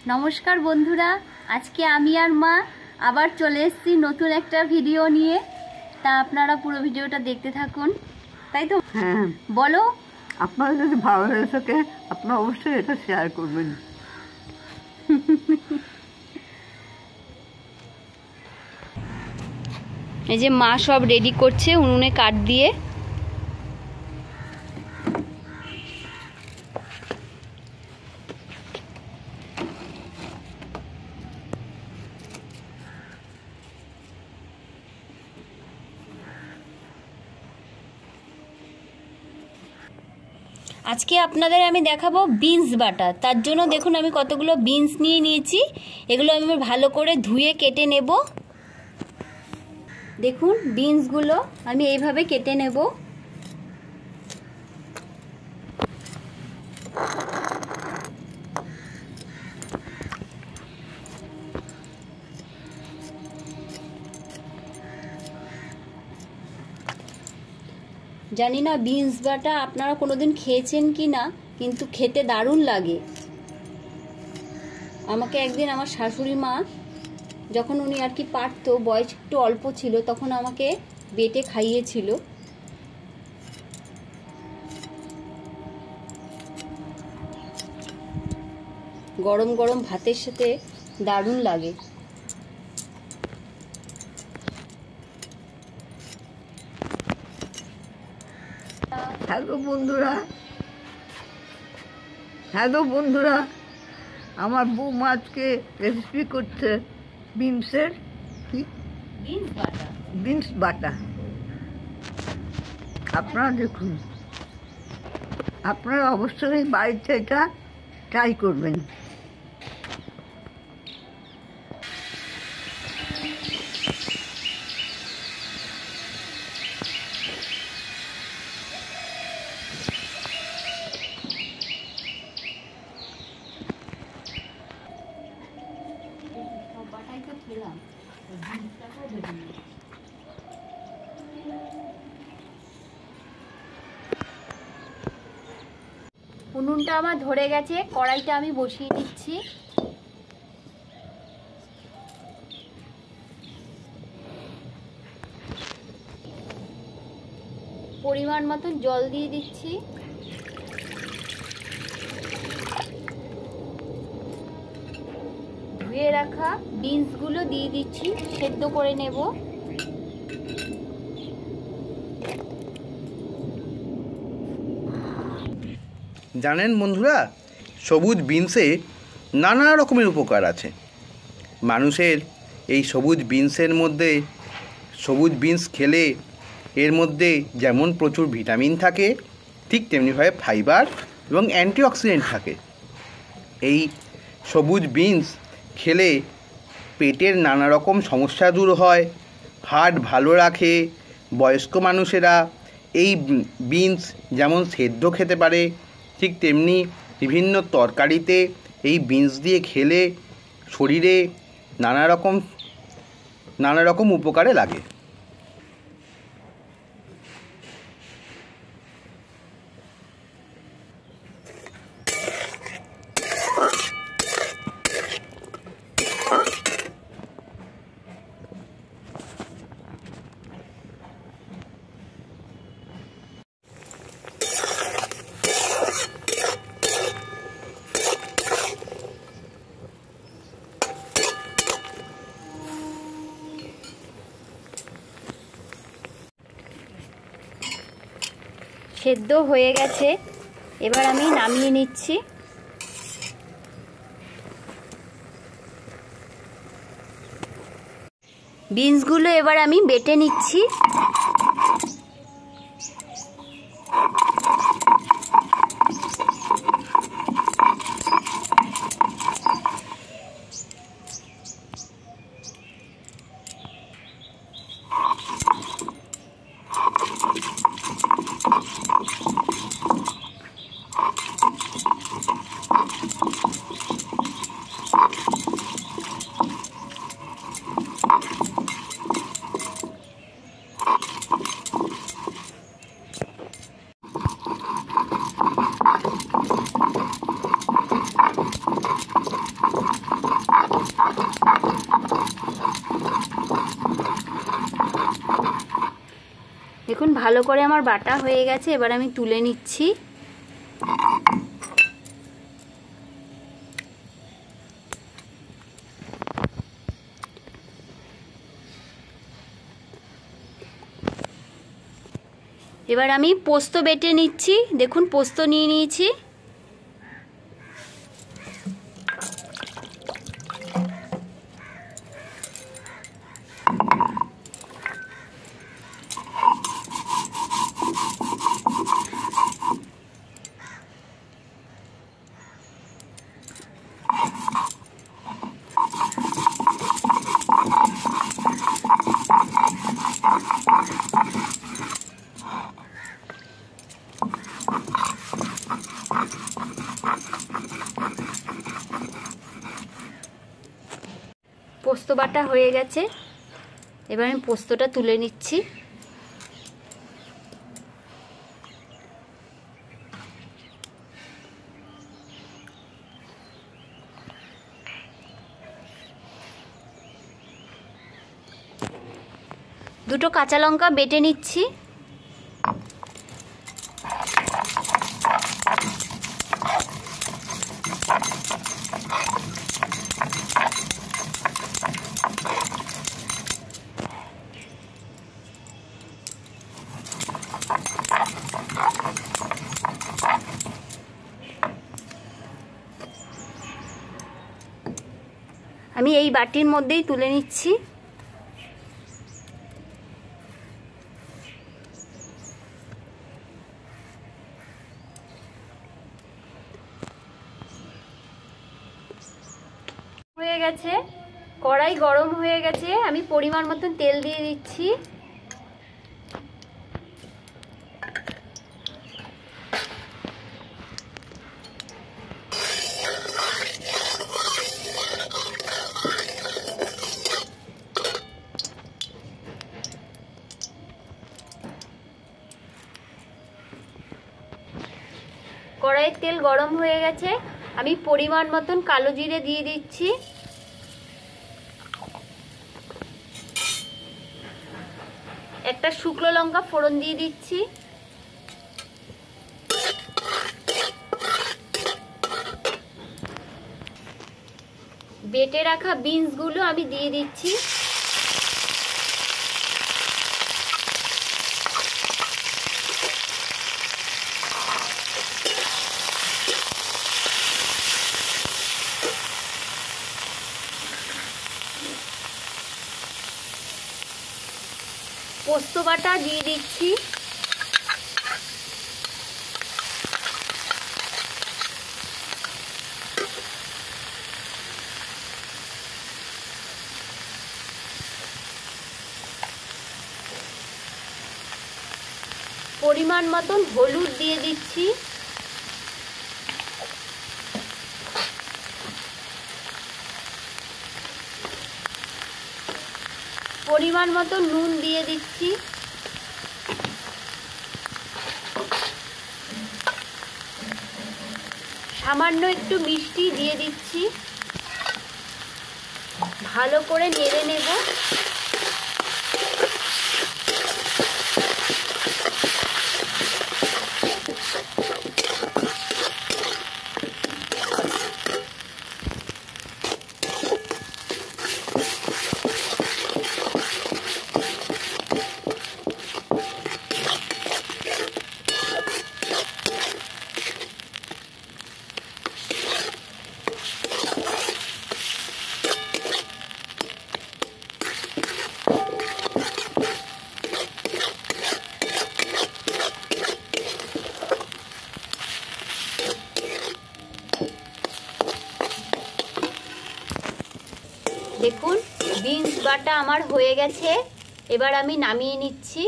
নমস্কার বন্ধুরা, আজকে আমি আর মা আবার চলে এসেছি নতুন একটা ভিডিও নিয়ে। তা আপনারা পুরো ভিডিওটা দেখতে থাকুন, তাই তো? হ্যাঁ, বলো। আপনারা যদি ভালো লেগে থাকে আপনারা অবশ্যই এটা শেয়ার করবেন। এই যে মা সব রেডি করছে উনুনে কাঠ দিয়ে। আজকে আপনাদের আমি দেখাবো বিনস বাটা। তার জন্য দেখুন আমি কতগুলো বিনস নিয়ে নিয়েছি। এগুলো আমি ভালো করে ধুয়ে কেটে নেব। দেখুন বিনসগুলো আমি এইভাবে কেটে নেব। জানি না বিনস বাটা আপনারা কোনোদিন খেয়েছেন কি না, কিন্তু খেতে দারুণ লাগে। আমাকে একদিন আমার শাশুড়ি মা, যখন উনি আর কি পারতো, বয়স একটু অল্প ছিল, তখন আমাকে বেটে খাইয়েছিল। গরম গরম ভাতের সাথে দারুণ লাগে। হ্যালো বন্ধুরা, আমার বৌমা আজকে রেসিপি করছে বিনসের বিনস বাটা। আপনারা দেখুন, আপনারা অবশ্যই বাড়িতে এটা ট্রাই করবেন। উনুনটা আমার ধরে গেছে, কড়াইটা আমি বসিয়ে দিচ্ছি। পরিমাণ মতন জল দিয়ে দিচ্ছি। ধুয়ে রাখা বিনসগুলো দিয়ে দিচ্ছি, সেদ্ধ করে নেব। জানেন বন্ধুরা, সবুজ বিনসে নানা রকমের উপকার আছে। মানুষের এই সবুজ বিনসের মধ্যে, সবুজ বিনস খেলে এর মধ্যে যেমন প্রচুর ভিটামিন থাকে, ঠিক তেমনিভাবে ফাইবার এবং অ্যান্টিঅক্সিডেন্ট থাকে। এই সবুজ বিনস খেলে পেটের নানা রকম সমস্যা দূর হয়, হার্ট ভালো রাখে। বয়স্ক মানুষেরা এই বিনস যেমন সেদ্ধ খেতে পারে, ঠিক তেমনি বিভিন্ন তরকারিতে এই বিনস দিয়ে খেলে শরীরে নানা রকম উপকারে লাগে। সেদ্ধ হয়ে গেছে, এবার আমি নামিয়ে নিচ্ছি। বিনসগুলো এবার আমি বেটে নিচ্ছি। দেখুন ভালো করে আমার বাটা হয়ে গেছে, এবার আমি তুলে নিচ্ছি। এবার আমি পোস্ত বেটে নিচ্ছি। দেখুন পোস্ত নিয়ে নিয়েছি। পোস্ত বাটা হয়ে গেছে, এবার আমি পোস্তটা তুলে নিচ্ছি। দুটো কাঁচা লঙ্কা বেটে নিচ্ছি। আমি এই বাটির মধ্যেই তুলে নিচ্ছি। হয়ে গেছে, কড়াই গরম হয়ে গেছে, আমি পরিমাণ মতন তেল দিয়ে দিচ্ছি। কড়াইয়ের তেল গরম হয়ে গেছে, আমি পরিমাণ মতন কালো জিরে দিয়ে দিচ্ছি। একটা শুকনো লঙ্কা ফোড়ন দিয়ে দিচ্ছি। বেটে রাখা বিনসগুলো আমি দিয়ে দিচ্ছি। পোস্ত বাটা দিয়ে দিচ্ছি। পরিমাণ মতন হলুদ দিয়ে দিচ্ছি। পরিমাণ মতো নুন দিয়ে দিচ্ছি। সামান্য একটু মিষ্টি দিয়ে দিচ্ছি। ভালো করে নেড়ে নেব। দেখুন বিনস বাটা আমার হয়ে গেছে, এবার আমি নামিয়ে নিচ্ছি।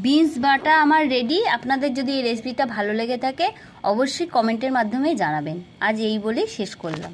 বিনস বাটা আমার রেডি। আপনাদের যদি এই রেসিপিটা ভালো লেগে থাকে অবশ্যই কমেন্টের মাধ্যমে জানাবেন। আজ এই বলেই শেষ করলাম।